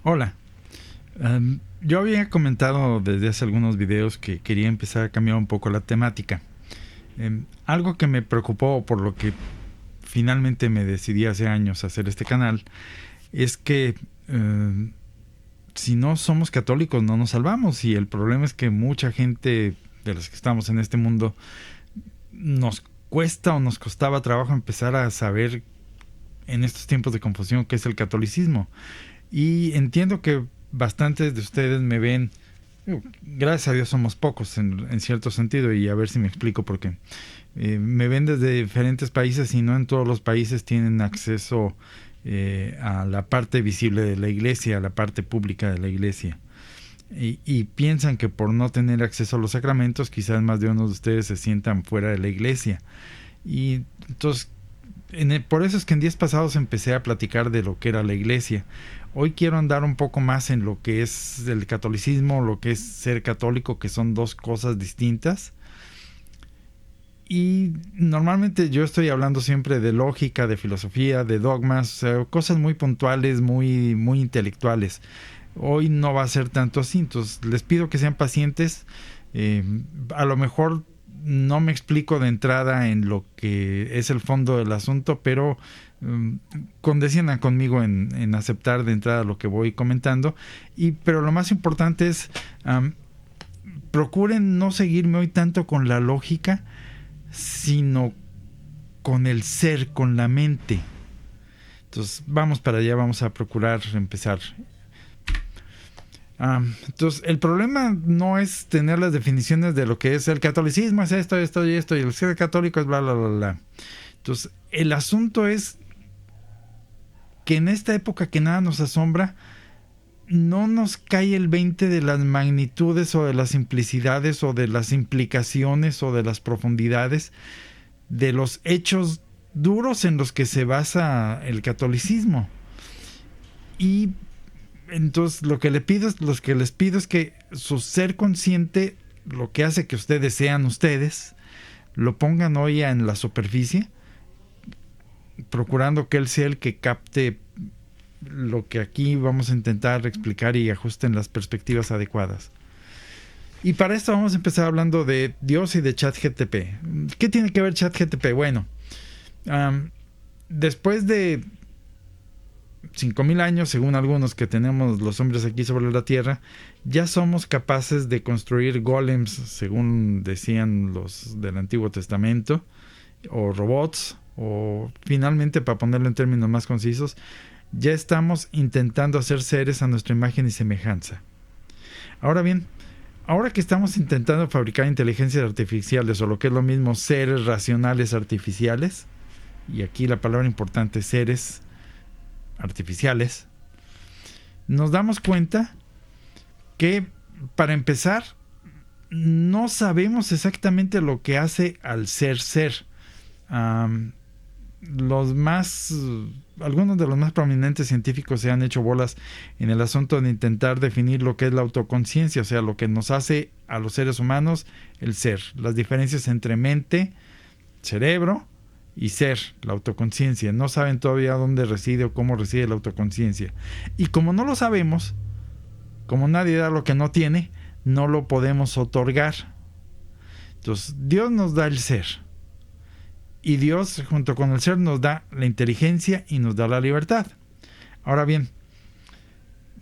Hola. Yo había comentado desde hace algunos videos que quería empezar a cambiar un poco la temática. Algo que me preocupó, por lo que finalmente me decidí hace años a hacer este canal, es que si no somos católicos no nos salvamos, y el problema es que mucha gente de los que estamos en este mundo nos cuesta o nos costaba trabajo empezar a saber en estos tiempos de confusión qué es el catolicismo. Y entiendo que bastantes de ustedes me ven, gracias a Dios somos pocos en cierto sentido, y a ver si me explico por qué. Me ven desde diferentes países y no en todos los países tienen acceso a la parte visible de la iglesia, a la parte pública de la iglesia. Y piensan que por no tener acceso a los sacramentos, quizás más de uno de ustedes se sientan fuera de la iglesia. Y entonces, por eso es que en días pasados empecé a platicar de lo que era la iglesia. Hoy quiero andar un poco más en lo que es el catolicismo, lo que es ser católico, que son dos cosas distintas. Y normalmente yo estoy hablando siempre de lógica, de filosofía, de dogmas, cosas muy puntuales, muy intelectuales. Hoy no va a ser tanto así, entonces les pido que sean pacientes. A lo mejor no me explico de entrada en lo que es el fondo del asunto, pero condesciendan conmigo en aceptar de entrada lo que voy comentando. Pero lo más importante es procuren no seguirme hoy tanto con la lógica, sino con el ser, con la mente. Entonces vamos para allá, vamos a procurar empezar. Entonces el problema no es tener las definiciones de lo que es el catolicismo, es esto, esto y esto, y el ser católico es bla, bla, bla, bla. Entonces el asunto es que en esta época que nada nos asombra, no nos cae el 20 de las magnitudes o de las simplicidades o de las implicaciones o de las profundidades de los hechos duros en los que se basa el catolicismo. Y entonces lo que les pido es que su ser consciente, lo que hace que ustedes sean ustedes, lo pongan hoy en la superficie, procurando que él sea el que capte lo que aquí vamos a intentar explicar y ajusten las perspectivas adecuadas. Y para esto vamos a empezar hablando de Dios y de ChatGPT. ¿Qué tiene que ver ChatGPT? Bueno, después de 5,000 años, según algunos, que tenemos los hombres aquí sobre la Tierra, ya somos capaces de construir golems, según decían los del Antiguo Testamento, o robots, o finalmente, para ponerlo en términos más concisos, ya estamos intentando hacer seres a nuestra imagen y semejanza. Ahora bien, ahora que estamos intentando fabricar inteligencias artificiales, o lo que es lo mismo, seres racionales artificiales, y aquí la palabra importante, seres artificiales, nos damos cuenta que, para empezar, no sabemos exactamente lo que hace al ser. Algunos de los más prominentes científicos se han hecho bolas en el asunto de intentar definir lo que es la autoconciencia, o sea, lo que nos hace a los seres humanos el ser, las diferencias entre mente, cerebro y ser, la autoconciencia. No saben todavía dónde reside o cómo reside la autoconciencia. Y como no lo sabemos, como nadie da lo que no tiene, no lo podemos otorgar. Entonces, Dios nos da el ser. Y Dios, junto con el ser, nos da la inteligencia y nos da la libertad. Ahora bien,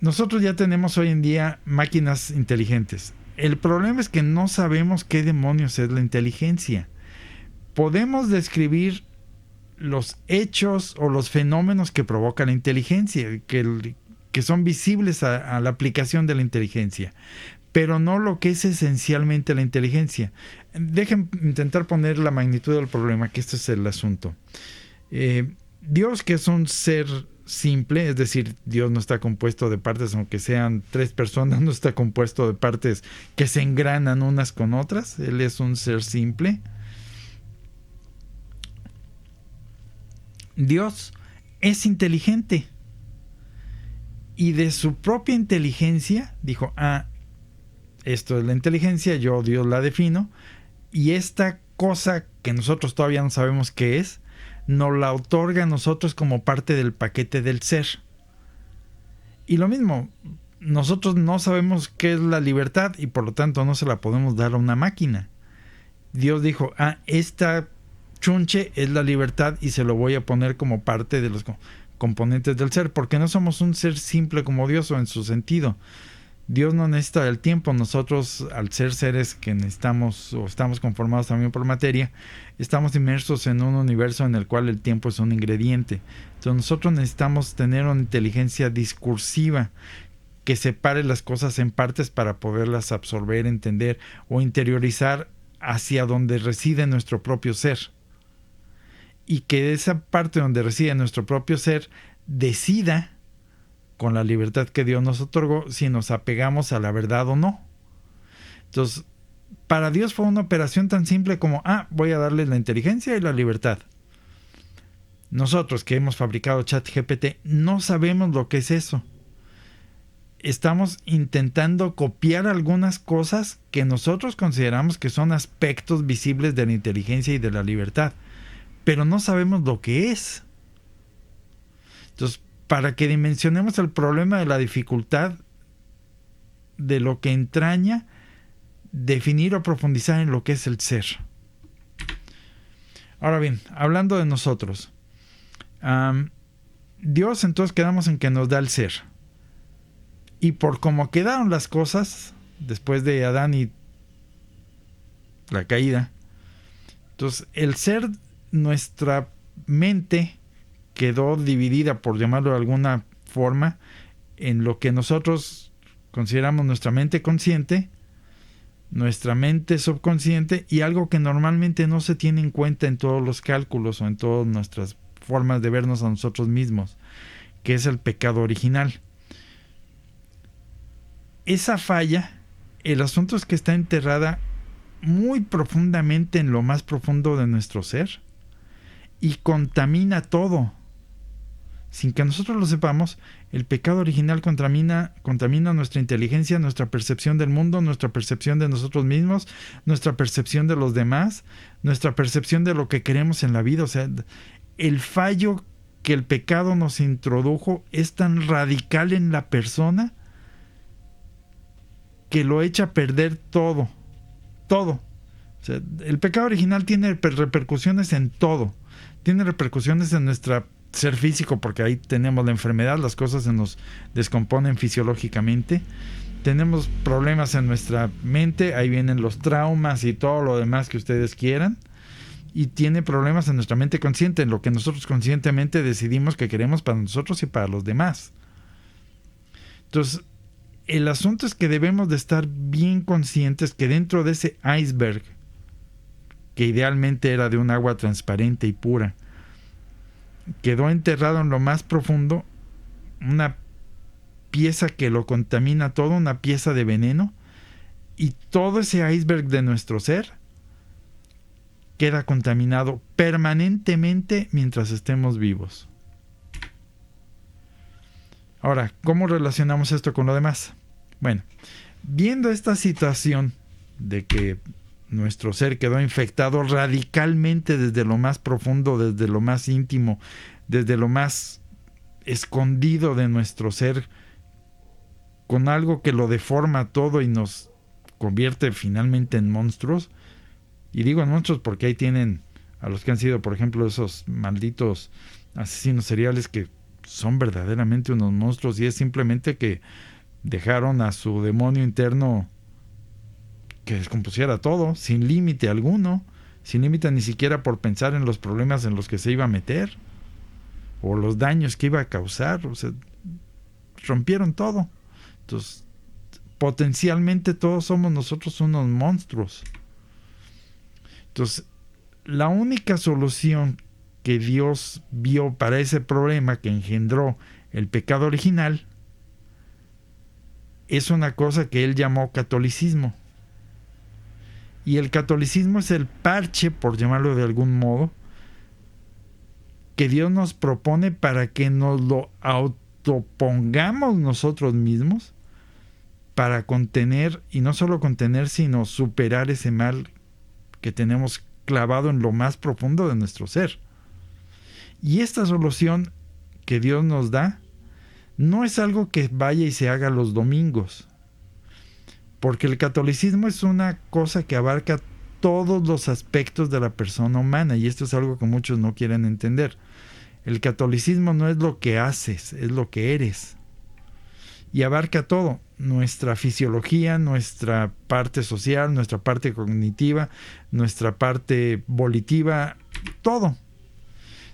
nosotros ya tenemos hoy en día máquinas inteligentes. El problema es que no sabemos qué demonios es la inteligencia. Podemos describir los hechos o los fenómenos que provoca la inteligencia, que son visibles a la aplicación de la inteligencia, pero no lo que es esencialmente la inteligencia. Dejen intentar poner la magnitud del problema, que este es el asunto. Dios, que es un ser simple, es decir, Dios no está compuesto de partes, aunque sean 3 personas, no está compuesto de partes que se engranan unas con otras. Él es un ser simple. Dios es inteligente, y de su propia inteligencia dijo: esto es la inteligencia, yo, Dios, la defino, y esta cosa que nosotros todavía no sabemos qué es, nos la otorga a nosotros como parte del paquete del ser. Y lo mismo, nosotros no sabemos qué es la libertad y por lo tanto no se la podemos dar a una máquina. Dios dijo, esta chunche es la libertad y se lo voy a poner como parte de los componentes del ser, porque no somos un ser simple como Dios o en su sentido. Dios no necesita el tiempo. Nosotros, al ser seres que necesitamos o estamos conformados también por materia, estamos inmersos en un universo en el cual el tiempo es un ingrediente. Entonces nosotros necesitamos tener una inteligencia discursiva que separe las cosas en partes para poderlas absorber, entender o interiorizar hacia donde reside nuestro propio ser. Y que esa parte donde reside nuestro propio ser decida, con la libertad que Dios nos otorgó, si nos apegamos a la verdad o no. Entonces, para Dios fue una operación tan simple como, voy a darle la inteligencia y la libertad. Nosotros que hemos fabricado ChatGPT no sabemos lo que es eso. Estamos intentando copiar algunas cosas que nosotros consideramos que son aspectos visibles de la inteligencia y de la libertad, pero no sabemos lo que es. Entonces, para que dimensionemos el problema de la dificultad de lo que entraña definir o profundizar en lo que es el ser. Ahora bien, hablando de nosotros, Dios entonces quedamos en que nos da el ser. Y por cómo quedaron las cosas después de Adán y la caída, entonces el ser, nuestra mente quedó dividida, por llamarlo de alguna forma, en lo que nosotros consideramos nuestra mente consciente, nuestra mente subconsciente y algo que normalmente no se tiene en cuenta en todos los cálculos o en todas nuestras formas de vernos a nosotros mismos, que es el pecado original. Esa falla, el asunto es que está enterrada muy profundamente en lo más profundo de nuestro ser y contamina todo. Sin que nosotros lo sepamos, el pecado original contamina nuestra inteligencia, nuestra percepción del mundo, nuestra percepción de nosotros mismos, nuestra percepción de los demás, nuestra percepción de lo que queremos en la vida. O sea, el fallo que el pecado nos introdujo es tan radical en la persona que lo echa a perder todo. Todo. O sea, el pecado original tiene repercusiones en todo. Tiene repercusiones en nuestro ser físico, porque ahí tenemos la enfermedad, las cosas se nos descomponen fisiológicamente. Tenemos problemas en nuestra mente, ahí vienen los traumas y todo lo demás que ustedes quieran. Y tiene problemas en nuestra mente consciente, en lo que nosotros conscientemente decidimos que queremos para nosotros y para los demás. Entonces, el asunto es que debemos de estar bien conscientes que dentro de ese iceberg, que idealmente era de un agua transparente y pura, quedó enterrado en lo más profundo una pieza que lo contamina todo, una pieza de veneno, y todo ese iceberg de nuestro ser queda contaminado permanentemente mientras estemos vivos. Ahora, ¿cómo relacionamos esto con lo demás? Bueno, viendo esta situación de que nuestro ser quedó infectado radicalmente desde lo más profundo, desde lo más íntimo, desde lo más escondido de nuestro ser, con algo que lo deforma todo y nos convierte finalmente en monstruos. Y digo en monstruos porque ahí tienen a los que han sido, por ejemplo, esos malditos asesinos seriales que son verdaderamente unos monstruos, y es simplemente que dejaron a su demonio interno que descompusiera todo, sin límite alguno, sin límite ni siquiera por pensar en los problemas en los que se iba a meter o los daños que iba a causar. O sea, rompieron todo. Entonces, potencialmente todos somos nosotros unos monstruos. Entonces, la única solución que Dios vio para ese problema que engendró el pecado original es una cosa que él llamó catolicismo. Y el catolicismo es el parche, por llamarlo de algún modo, que Dios nos propone para que nos lo autopongamos nosotros mismos, para contener, y no solo contener, sino superar ese mal que tenemos clavado en lo más profundo de nuestro ser. Y esta solución que Dios nos da no es algo que vaya y se haga los domingos, porque el catolicismo es una cosa que abarca todos los aspectos de la persona humana, y esto es algo que muchos no quieren entender. El catolicismo no es lo que haces, es lo que eres. Y abarca todo, nuestra fisiología, nuestra parte social, nuestra parte cognitiva, nuestra parte volitiva, todo.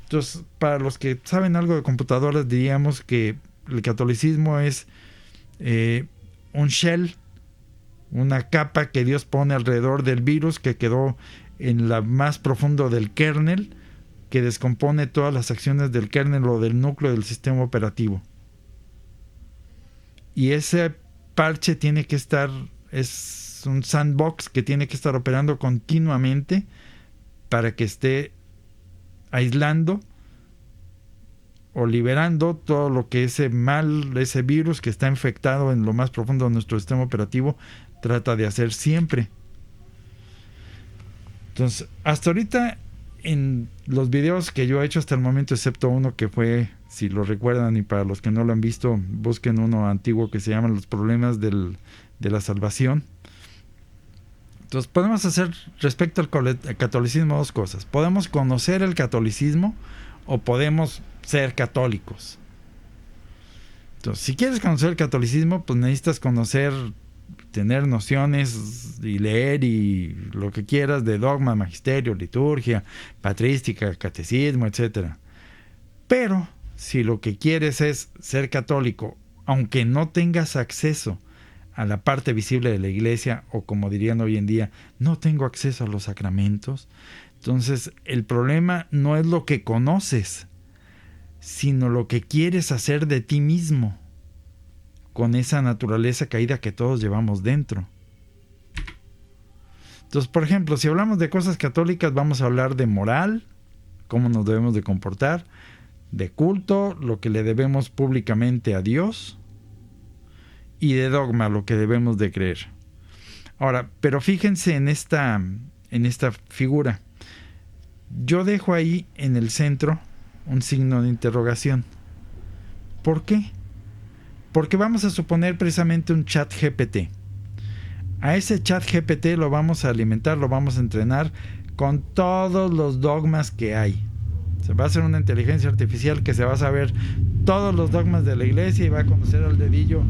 Entonces, para los que saben algo de computadoras, diríamos que el catolicismo es un shell, una capa que Dios pone alrededor del virus que quedó en la más profundo del kernel, que descompone todas las acciones del kernel o del núcleo del sistema operativo. Y ese parche tiene que estar, es un sandbox que tiene que estar operando continuamente para que esté aislando o liberando todo lo que ese mal, ese virus que está infectado en lo más profundo de nuestro sistema operativo trata de hacer siempre. Entonces, hasta ahorita en los videos que yo he hecho hasta el momento, excepto uno que fue, si lo recuerdan, y para los que no lo han visto, busquen uno antiguo que se llama Los problemas de la salvación. Entonces podemos hacer respecto al catolicismo dos cosas. Podemos conocer el catolicismo o podemos ser católicos. Entonces, si quieres conocer el catolicismo, pues necesitas conocer, tener nociones y leer y lo que quieras de dogma, magisterio, liturgia, patrística, catecismo, etcétera. Pero si lo que quieres es ser católico, aunque no tengas acceso a la parte visible de la iglesia, o como dirían hoy en día, no tengo acceso a los sacramentos, entonces el problema no es lo que conoces, sino lo que quieres hacer de ti mismo con esa naturaleza caída que todos llevamos dentro. Entonces, por ejemplo, si hablamos de cosas católicas, vamos a hablar de moral, cómo nos debemos de comportar, de culto, lo que le debemos públicamente a Dios, y de dogma, lo que debemos de creer. Ahora, pero fíjense en esta figura. Yo dejo ahí en el centro un signo de interrogación. ¿Por qué? Porque vamos a suponer precisamente un chat GPT. A ese chat GPT lo vamos a alimentar, lo vamos a entrenar con todos los dogmas que hay. Se va a hacer una inteligencia artificial que se va a saber todos los dogmas de la iglesia y va a conocer al dedillo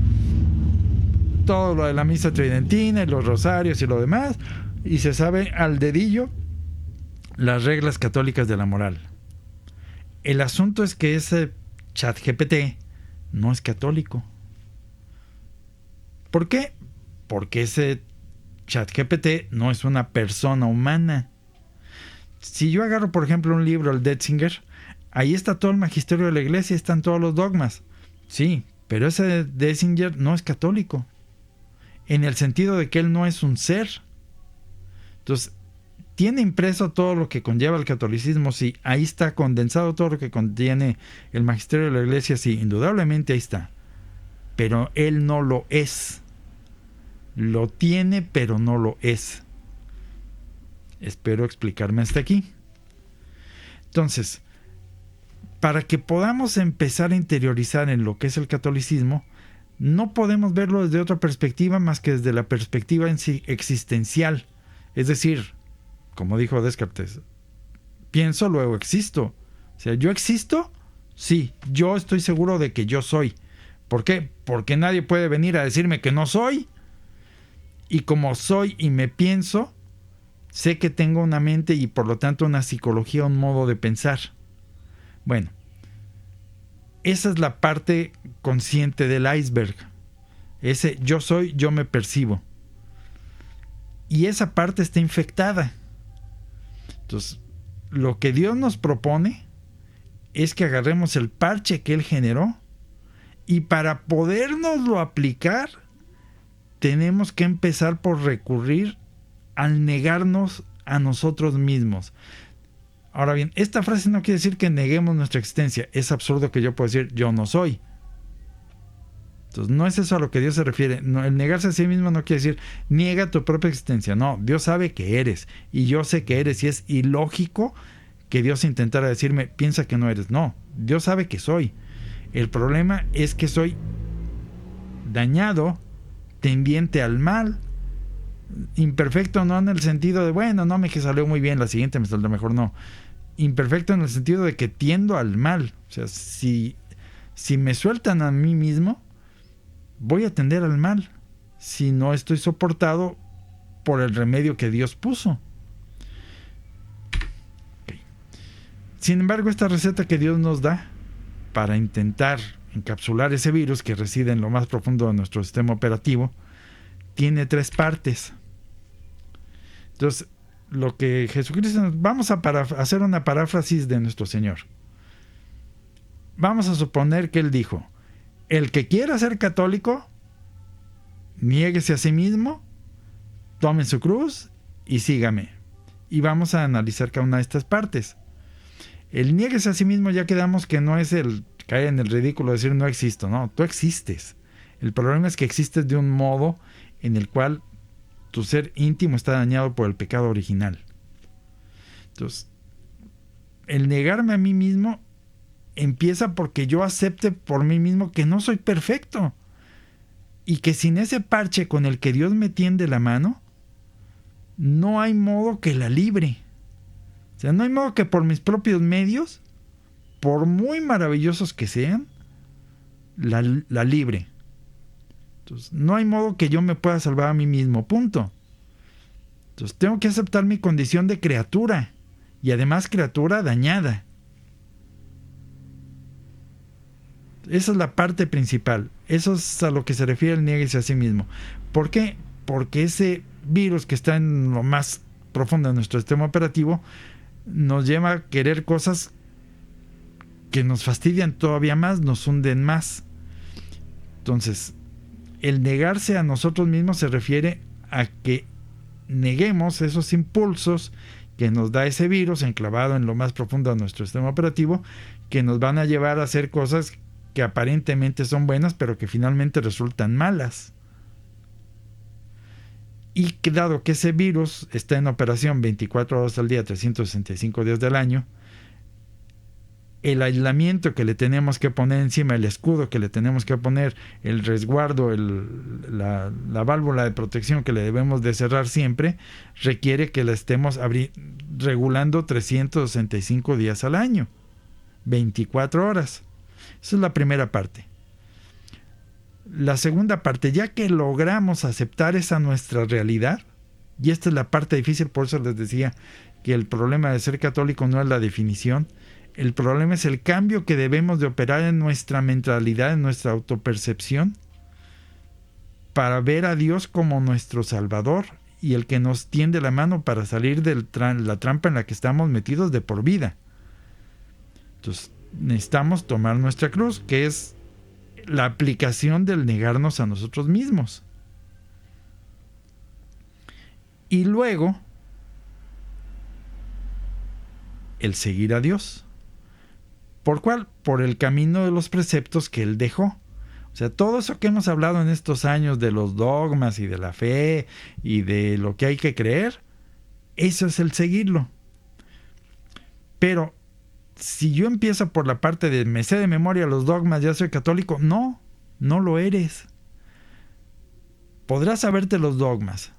todo lo de la misa tridentina y los rosarios y lo demás, y se sabe al dedillo las reglas católicas de la moral. El asunto es que ese chat GPT no es católico. ¿Por qué? Porque ese chat GPT no es una persona humana. Si yo agarro, por ejemplo, un libro, el Detzinger, ahí está todo el magisterio de la iglesia, están todos los dogmas. Sí, pero ese Detzinger no es católico, en el sentido de que él no es un ser. Entonces, tiene impreso todo lo que conlleva el catolicismo, sí, ahí está condensado todo lo que contiene el magisterio de la iglesia, sí, indudablemente ahí está. Pero él no lo es. Lo tiene, pero no lo es. Espero explicarme hasta aquí. Entonces, para que podamos empezar a interiorizar en lo que es el catolicismo, no podemos verlo desde otra perspectiva más que desde la perspectiva en sí existencial. Es decir, como dijo Descartes, pienso, luego existo. O sea, ¿yo existo? Sí, yo estoy seguro de que yo soy. ¿Por qué? Porque nadie puede venir a decirme que no soy. Y como soy y me pienso, sé que tengo una mente y por lo tanto una psicología, un modo de pensar. Bueno, esa es la parte consciente del iceberg. Ese yo soy, yo me percibo. Y esa parte está infectada. Entonces, lo que Dios nos propone es que agarremos el parche que Él generó y para podernoslo aplicar, tenemos que empezar por recurrir al negarnos a nosotros mismos. Ahora bien, esta frase no quiere decir que neguemos nuestra existencia. Es absurdo que yo pueda decir yo no soy. Entonces no es eso a lo que Dios se refiere. No, el negarse a sí mismo no quiere decir niega tu propia existencia. No, Dios sabe que eres y yo sé que eres y es ilógico que Dios intentara decirme piensa que no eres. No, Dios sabe que soy. El problema es que soy dañado, tendiente al mal. Imperfecto no en el sentido de, bueno, no me que salió muy bien, la siguiente me saldrá mejor, no. Imperfecto en el sentido de que tiendo al mal. O sea, si me sueltan a mí mismo, voy a tender al mal si no estoy soportado por el remedio que Dios puso. Okay. Sin embargo, esta receta que Dios nos da para intentar encapsular ese virus que reside en lo más profundo de nuestro sistema operativo tiene 3 partes. Entonces, lo que Jesucristo... Vamos a hacer una paráfrasis de nuestro Señor. Vamos a suponer que Él dijo: el que quiera ser católico, niéguese a sí mismo, tome su cruz y sígame. Y vamos a analizar cada una de estas partes. El niéguese a sí mismo, ya quedamos que no es el caer en el ridículo de decir no existo. No, tú existes. El problema es que existes de un modo en el cual tu ser íntimo está dañado por el pecado original. Entonces, el negarme a mí mismo empieza porque yo acepte por mí mismo que no soy perfecto y que sin ese parche con el que Dios me tiende la mano, no hay modo que la libre. O sea, no hay modo que por mis propios medios, por muy maravillosos que sean, la libre. Entonces, no hay modo que yo me pueda salvar a mí mismo, punto. Entonces, tengo que aceptar mi condición de criatura, y además criatura dañada. Esa es la parte principal. Eso es a lo que se refiere el niéguese a sí mismo. ¿Por qué? Porque ese virus que está en lo más profundo de nuestro sistema operativo nos lleva a querer cosas que nos fastidian todavía más, nos hunden más. Entonces, el negarse a nosotros mismos se refiere a que neguemos esos impulsos que nos da ese virus enclavado en lo más profundo de nuestro sistema operativo, que nos van a llevar a hacer cosas que aparentemente son buenas, pero que finalmente resultan malas. Y que dado que ese virus está en operación 24 horas al día, 365 días del año, el aislamiento que le tenemos que poner encima, el escudo que le tenemos que poner, el resguardo, la válvula de protección que le debemos de cerrar siempre, requiere que la estemos regulando 365 días al año, 24 horas. Esa es la primera parte. La segunda parte, ya que logramos aceptar esa nuestra realidad, y esta es la parte difícil, por eso les decía que el problema de ser católico no es la definición, el problema es el cambio que debemos de operar en nuestra mentalidad, en nuestra autopercepción, para ver a Dios como nuestro Salvador y el que nos tiende la mano para salir de la trampa en la que estamos metidos de por vida. Entonces, necesitamos tomar nuestra cruz, que es la aplicación del negarnos a nosotros mismos. Y luego, el seguir a Dios. ¿Por cuál? Por el camino de los preceptos que Él dejó. O sea, todo eso que hemos hablado en estos años de los dogmas y de la fe y de lo que hay que creer, eso es el seguirlo. Pero si yo empiezo por la parte de me sé de memoria los dogmas, ya soy católico, no lo eres. Podrás saberte los dogmas,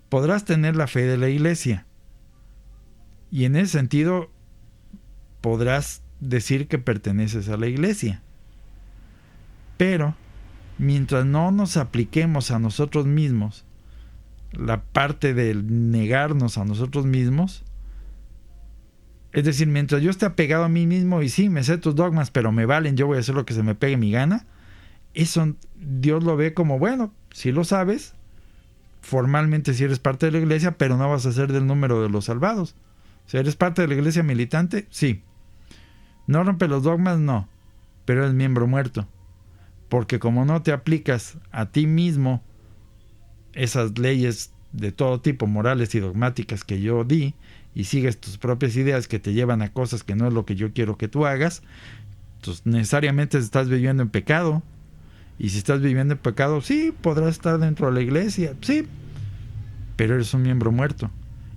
podrás tener la fe de la iglesia, y en ese sentido podrás decir que perteneces a la iglesia. Pero mientras no nos apliquemos a nosotros mismos la parte del negarnos a nosotros mismos, es decir, mientras yo esté apegado a mí mismo y sí, me sé tus dogmas, pero me valen, yo voy a hacer lo que se me pegue mi gana, eso Dios lo ve como, bueno, si lo sabes, formalmente si eres parte de la iglesia, pero no vas a ser del número de los salvados. O sea, ¿eres parte de la iglesia militante? Sí. ¿No rompe los dogmas? No. Pero eres miembro muerto. Porque como no te aplicas a ti mismo esas leyes de todo tipo, morales y dogmáticas que yo di, y sigues tus propias ideas que te llevan a cosas que no es lo que yo quiero que tú hagas, entonces necesariamente estás viviendo en pecado. Y si estás viviendo en pecado, sí, podrás estar dentro de la iglesia, sí, pero eres un miembro muerto.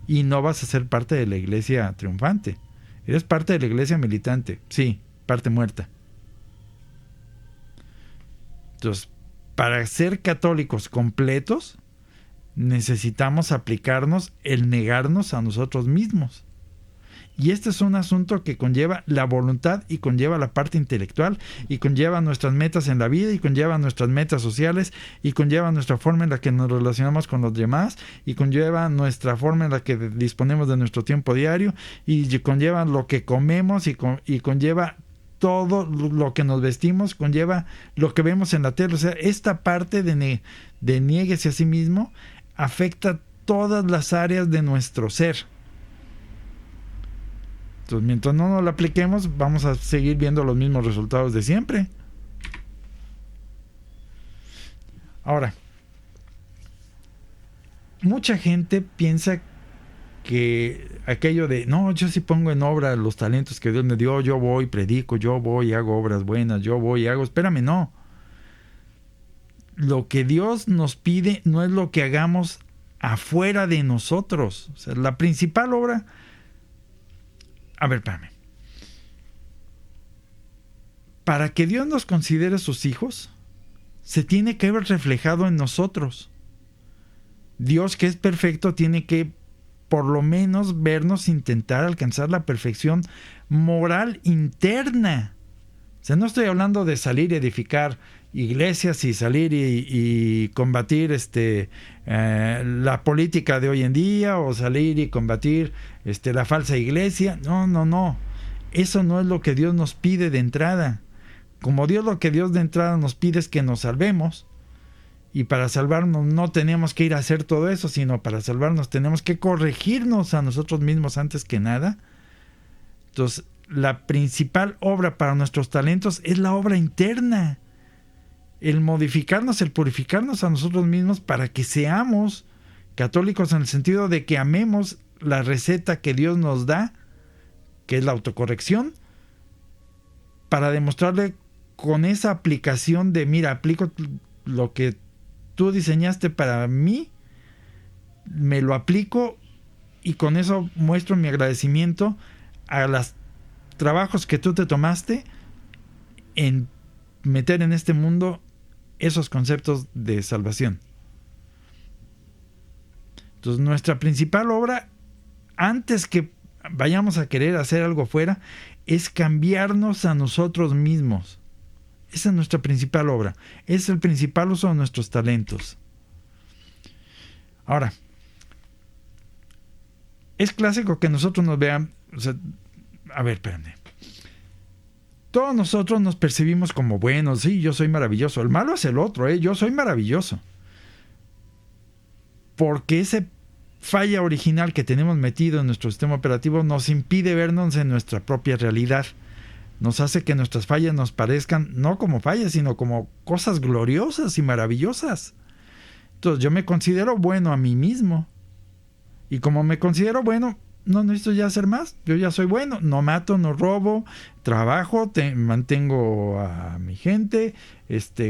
Y no vas a ser parte de la iglesia triunfante. Eres parte de la iglesia militante, sí, parte muerta. Entonces, para ser católicos completos, necesitamos aplicarnos el negarnos a nosotros mismos. Y este es un asunto que conlleva la voluntad y conlleva la parte intelectual y conlleva nuestras metas en la vida y conlleva nuestras metas sociales y conlleva nuestra forma en la que nos relacionamos con los demás y conlleva nuestra forma en la que disponemos de nuestro tiempo diario y conlleva lo que comemos y conlleva todo lo que nos vestimos, conlleva lo que vemos en la tele. O sea, esta parte de niéguese a sí mismo afecta todas las áreas de nuestro ser. Entonces, mientras no nos la apliquemos, vamos a seguir viendo los mismos resultados de siempre. Ahora, mucha gente piensa que aquello de, no, yo sí pongo en obra los talentos que Dios me dio, yo voy, predico, yo voy, hago obras buenas, yo voy, hago, espérame, no. Lo que Dios nos pide no es lo que hagamos afuera de nosotros. O sea, la principal obra... A ver, espérame. Para que Dios nos considere sus hijos, se tiene que ver reflejado en nosotros. Dios, que es perfecto, tiene que por lo menos vernos intentar alcanzar la perfección moral interna. O sea, no estoy hablando de salir y edificar iglesias y salir y combatir la política de hoy en día o salir y combatir la falsa iglesia. No. Eso no es lo que Dios nos pide de entrada. Como lo que Dios de entrada nos pide es que nos salvemos. Y para salvarnos no tenemos que ir a hacer todo eso, sino para salvarnos tenemos que corregirnos a nosotros mismos antes que nada. Entonces, la principal obra para nuestros talentos es la obra interna. El modificarnos, el purificarnos a nosotros mismos para que seamos católicos en el sentido de que amemos la receta que Dios nos da, que es la autocorrección, para demostrarle con esa aplicación de, mira, aplico lo que tú diseñaste para mí, me lo aplico y con eso muestro mi agradecimiento a los trabajos que tú te tomaste en meter en este mundo esos conceptos de salvación. Entonces, nuestra principal obra, antes que vayamos a querer hacer algo fuera, es cambiarnos a nosotros mismos. Esa es nuestra principal obra. Es el principal uso de nuestros talentos. Ahora, es clásico que nosotros nos vean... O sea, a ver, espérame. Todos nosotros nos percibimos como buenos. Sí, yo soy maravilloso. El malo es el otro, yo soy maravilloso. Porque ese falla original que tenemos metido en nuestro sistema operativo nos impide vernos en nuestra propia realidad. Nos hace que nuestras fallas nos parezcan no como fallas, sino como cosas gloriosas y maravillosas. Entonces yo me considero bueno a mí mismo. Y como me considero bueno, no necesito ya hacer más. Yo ya soy bueno. No mato, no robo, trabajo, mantengo a mi gente,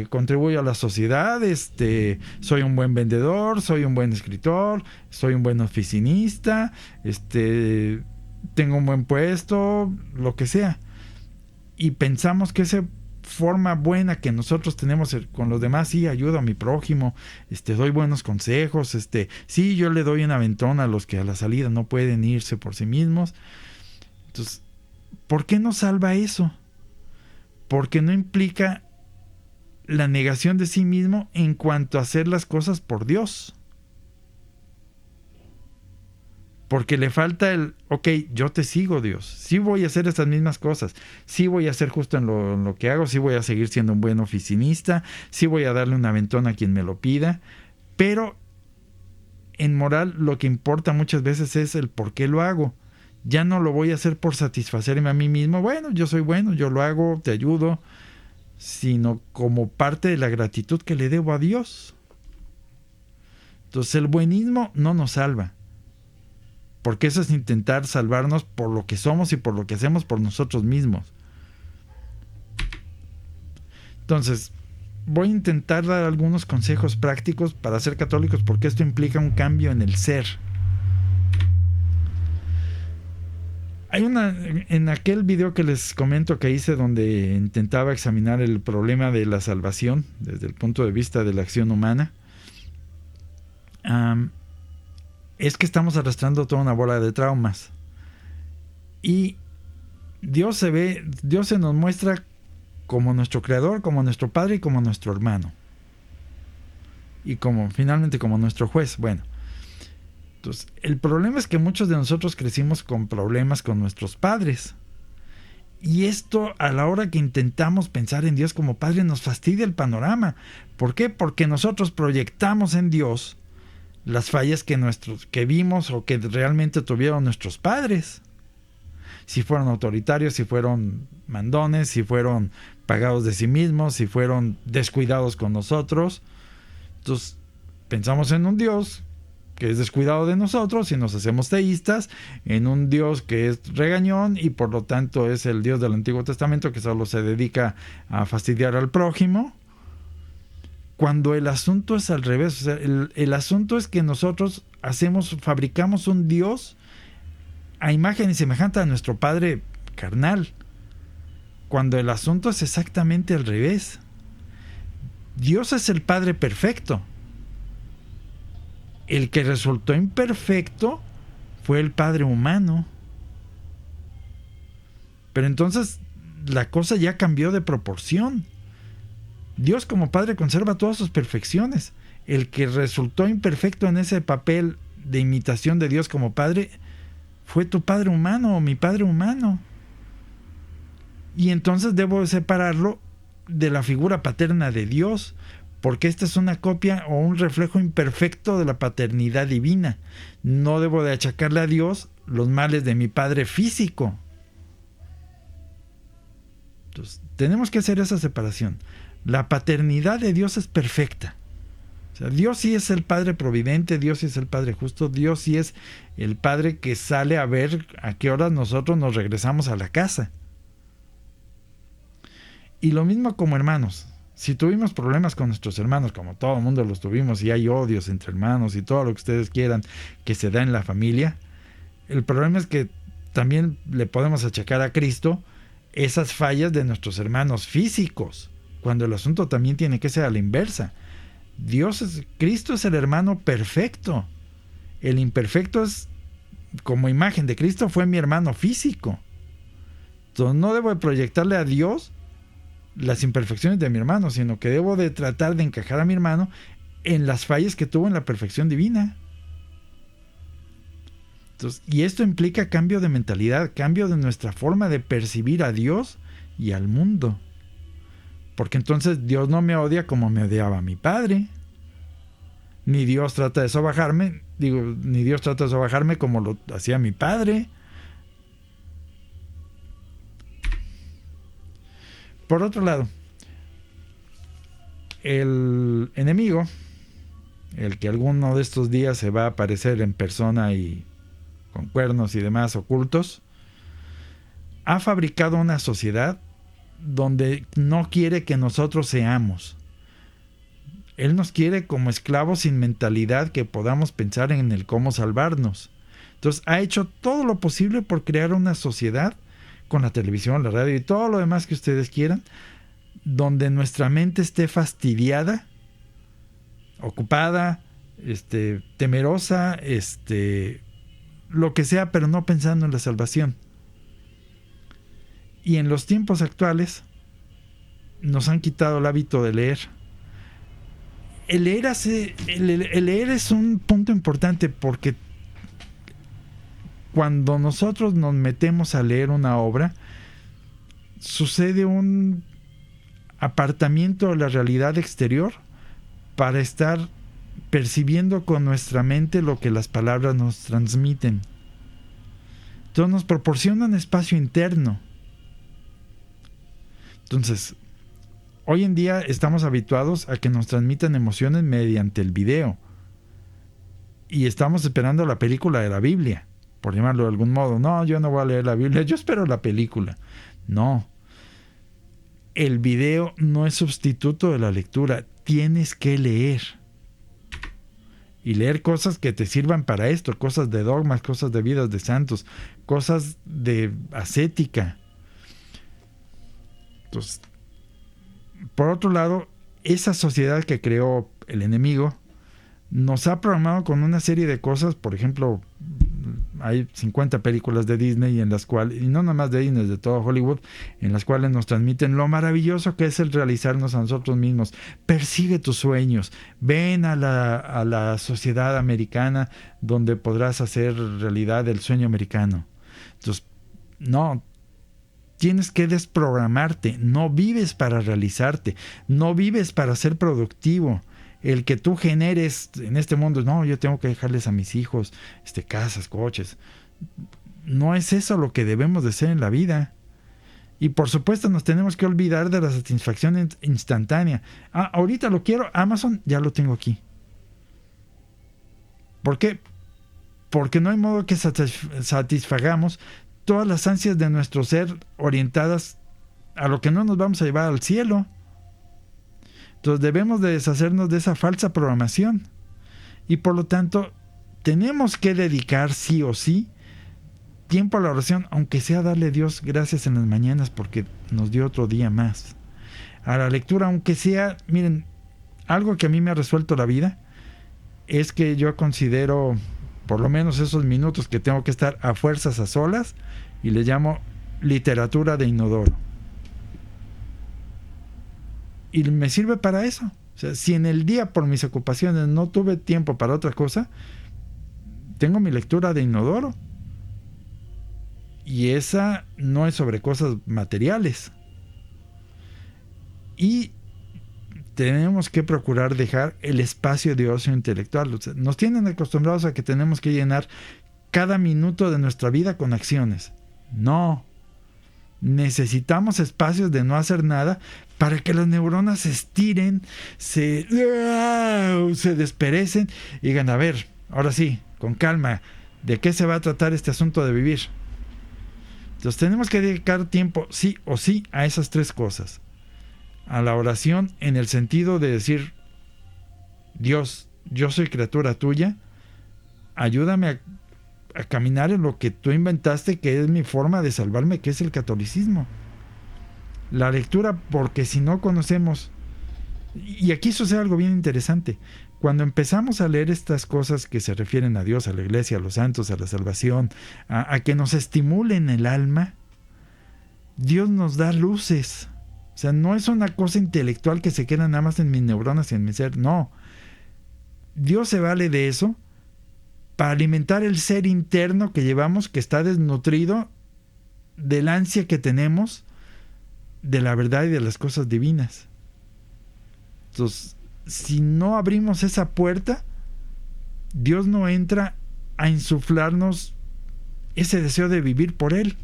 contribuyo a la sociedad, soy un buen vendedor, soy un buen escritor, soy un buen oficinista, tengo un buen puesto, lo que sea. Y pensamos que esa forma buena que nosotros tenemos con los demás, sí, ayudo a mi prójimo, doy buenos consejos, sí, yo le doy un aventón a los que a la salida no pueden irse por sí mismos. Entonces, ¿por qué no salva eso? Porque no implica la negación de sí mismo en cuanto a hacer las cosas por Dios. Porque le falta el, ok, yo te sigo, Dios. Sí voy a hacer estas mismas cosas. Sí voy a ser justo en lo que hago. Sí voy a seguir siendo un buen oficinista. Sí voy a darle un aventón a quien me lo pida. Pero en moral lo que importa muchas veces es el por qué lo hago. Ya no lo voy a hacer por satisfacerme a mí mismo. Bueno, yo soy bueno, yo lo hago, te ayudo. Sino como parte de la gratitud que le debo a Dios. Entonces el buenismo no nos salva. Porque eso es intentar salvarnos por lo que somos y por lo que hacemos por nosotros mismos. Entonces, voy a intentar dar algunos consejos prácticos para ser católicos, porque esto implica un cambio en el ser. En aquel video que les comento que hice donde intentaba examinar el problema de la salvación desde el punto de vista de la acción humana, es que estamos arrastrando toda una bola de traumas. Y Dios se nos muestra como nuestro creador, como nuestro padre y como nuestro hermano. Y finalmente como nuestro juez. Bueno, entonces, el problema es que muchos de nosotros crecimos con problemas con nuestros padres. Y esto, a la hora que intentamos pensar en Dios como Padre, nos fastidia el panorama. ¿Por qué? Porque nosotros proyectamos en Dios las fallas que vimos o que realmente tuvieron nuestros padres. Si fueron autoritarios, si fueron mandones, si fueron pagados de sí mismos, si fueron descuidados con nosotros. Entonces, pensamos en un Dios que es descuidado de nosotros y nos hacemos teístas, en un Dios que es regañón y por lo tanto es el Dios del Antiguo Testamento que solo se dedica a fastidiar al prójimo, cuando el asunto es al revés. O sea, el asunto es que nosotros fabricamos un Dios a imagen y semejanza a nuestro Padre carnal, cuando el asunto es exactamente al revés. Dios es el Padre perfecto. El que resultó imperfecto fue el Padre humano. Pero entonces la cosa ya cambió de proporción. Dios como Padre conserva todas sus perfecciones. El que resultó imperfecto en ese papel de imitación de Dios como Padre fue tu Padre humano o mi Padre humano. Y entonces debo separarlo de la figura paterna de Dios, porque esta es una copia o un reflejo imperfecto de la paternidad divina. No debo de achacarle a Dios los males de mi padre físico. Entonces, tenemos que hacer esa separación. La paternidad de Dios es perfecta. O sea, Dios sí es el Padre providente, Dios sí es el Padre justo, Dios sí es el Padre que sale a ver a qué horas nosotros nos regresamos a la casa. Y lo mismo como hermanos. Si tuvimos problemas con nuestros hermanos, como todo el mundo los tuvimos, y hay odios entre hermanos y todo lo que ustedes quieran que se da en la familia, el problema es que también le podemos achacar a Cristo esas fallas de nuestros hermanos físicos, cuando el asunto también tiene que ser a la inversa. Cristo es el hermano perfecto. El imperfecto es, como imagen de Cristo, fue mi hermano físico. Entonces no debo de proyectarle a Dios las imperfecciones de mi hermano, sino que debo de tratar de encajar a mi hermano en las fallas que tuvo en la perfección divina. Entonces, y esto implica cambio de mentalidad, cambio de nuestra forma de percibir a Dios y al mundo. Porque entonces Dios no me odia como me odiaba mi padre. Ni Dios trata de sobajarme, ni Dios trata de sobajarme como lo hacía mi padre. Por otro lado, el enemigo, el que alguno de estos días se va a aparecer en persona y con cuernos y demás ocultos, ha fabricado una sociedad donde no quiere que nosotros seamos. Él nos quiere como esclavos sin mentalidad que podamos pensar en el cómo salvarnos. Entonces ha hecho todo lo posible por crear una sociedad con la televisión, la radio y todo lo demás que ustedes quieran, donde nuestra mente esté fastidiada, ocupada, temerosa, lo que sea, pero no pensando en la salvación. Y en los tiempos actuales nos han quitado el hábito de leer. El leer es un punto importante, porque cuando nosotros nos metemos a leer una obra, sucede un apartamiento de la realidad exterior para estar percibiendo con nuestra mente lo que las palabras nos transmiten. Entonces nos proporcionan espacio interno. Entonces, hoy en día estamos habituados a que nos transmitan emociones mediante el video. Y estamos esperando la película de la Biblia, por llamarlo de algún modo. No, yo no voy a leer la Biblia, yo espero la película. No. El video no es sustituto de la lectura. Tienes que leer. y leer cosas que te sirvan para esto, cosas de dogmas, cosas de vidas de santos, cosas de ascética. Entonces, por otro lado, esa sociedad que creó el enemigo nos ha programado con una serie de cosas. Por ejemplo, hay 50 películas de Disney en las cuales, y no nada más de Disney, de todo Hollywood, en las cuales nos transmiten lo maravilloso que es el realizarnos a nosotros mismos. Persigue tus sueños, ven a la sociedad americana donde podrás hacer realidad el sueño americano. Entonces, no, tienes que desprogramarte. No vives para realizarte, no vives para ser productivo. El que tú generes en este mundo, no, yo tengo que dejarles a mis hijos casas, coches. No es eso lo que debemos de ser en la vida. Y por supuesto nos tenemos que olvidar de la satisfacción instantánea. Ahorita lo quiero, Amazon, ya lo tengo aquí. ¿Por qué? Porque no hay modo que satisfagamos todas las ansias de nuestro ser orientadas a lo que no nos vamos a llevar al cielo. Entonces debemos de deshacernos de esa falsa programación. Y por lo tanto, tenemos que dedicar sí o sí tiempo a la oración, aunque sea darle a Dios gracias en las mañanas porque nos dio otro día más. A la lectura, aunque sea, miren, algo que a mí me ha resuelto la vida es que yo considero por lo menos esos minutos que tengo que estar a fuerzas a solas, y le llamo literatura de inodoro. Y me sirve para eso. O sea, si en el día por mis ocupaciones no tuve tiempo para otra cosa, tengo mi lectura de inodoro. Y esa no es sobre cosas materiales. Y tenemos que procurar dejar el espacio de ocio intelectual. O sea, nos tienen acostumbrados a que tenemos que llenar cada minuto de nuestra vida con acciones. No. Necesitamos espacios de no hacer nada para que las neuronas se estiren, se desperecen y digan, a ver, ahora sí, con calma, ¿de qué se va a tratar este asunto de vivir? Entonces tenemos que dedicar tiempo sí o sí a esas tres cosas. A la oración en el sentido de decir, Dios, yo soy criatura tuya, ayúdame a caminar en lo que tú inventaste, que es mi forma de salvarme, que es el catolicismo. La lectura, porque si no conocemos, y aquí sucede algo bien interesante, cuando empezamos a leer estas cosas que se refieren a Dios, a la iglesia, a los santos, a la salvación, a que nos estimulen el alma, Dios nos da luces. O sea, no es una cosa intelectual que se queda nada más en mis neuronas y en mi ser, no. Dios se vale de eso para alimentar el ser interno que llevamos, que está desnutrido del ansia que tenemos de la verdad y de las cosas divinas. Entonces, si no abrimos esa puerta, Dios no entra a insuflarnos ese deseo de vivir por Él.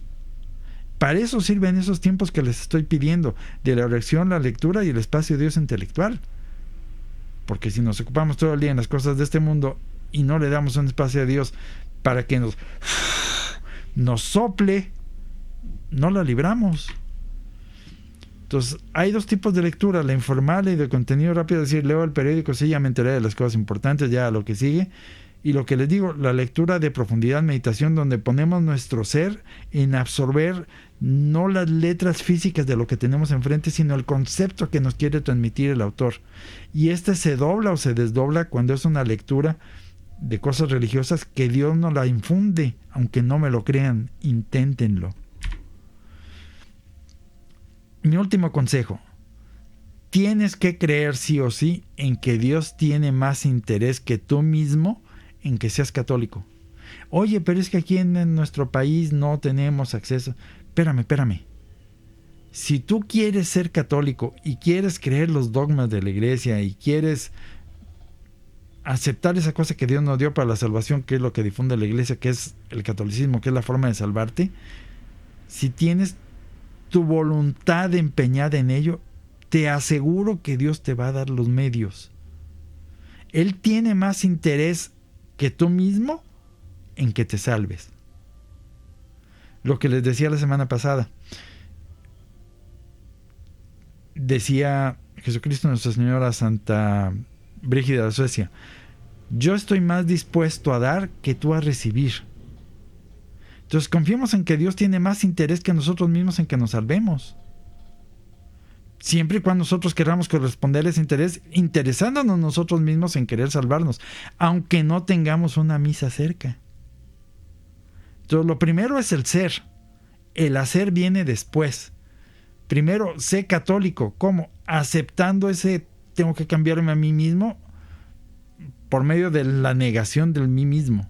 Para eso sirven esos tiempos que les estoy pidiendo, de la oración, la lectura y el espacio de Dios intelectual. Porque si nos ocupamos todo el día en las cosas de este mundo y no le damos un espacio a Dios para que nos sople, no la libramos. Entonces, hay dos tipos de lectura, la informal y de contenido rápido, es decir, leo el periódico, sí, ya me enteré de las cosas importantes, ya lo que sigue. Y lo que les digo, la lectura de profundidad, meditación, donde ponemos nuestro ser en absorber no las letras físicas de lo que tenemos enfrente, sino el concepto que nos quiere transmitir el autor. Y se dobla o se desdobla cuando es una lectura de cosas religiosas que Dios nos la infunde, aunque no me lo crean, inténtenlo. Mi último consejo: tienes que creer sí o sí en que Dios tiene más interés que tú mismo en que seas católico. Oye, pero es que aquí en nuestro país no tenemos acceso. Espérame. Si tú quieres ser católico y quieres creer los dogmas de la iglesia y quieres aceptar esa cosa que Dios nos dio para la salvación, que es lo que difunde la iglesia, que es el catolicismo, que es la forma de salvarte, si tienes tu voluntad empeñada en ello, te aseguro que Dios te va a dar los medios. Él tiene más interés que tú mismo en que te salves. Lo que les decía la semana pasada. Decía Jesucristo Nuestra Señora Santa Brígida de Suecia: Yo estoy más dispuesto a dar que tú a recibir. Entonces confiemos en que Dios tiene más interés que nosotros mismos en que nos salvemos. Siempre y cuando nosotros queramos corresponder a ese interés, interesándonos nosotros mismos en querer salvarnos, aunque no tengamos una misa cerca. Entonces lo primero es el ser. El hacer viene después. Primero, sé católico. ¿Cómo? Aceptando ese tengo que cambiarme a mí mismo por medio de la negación del mí mismo.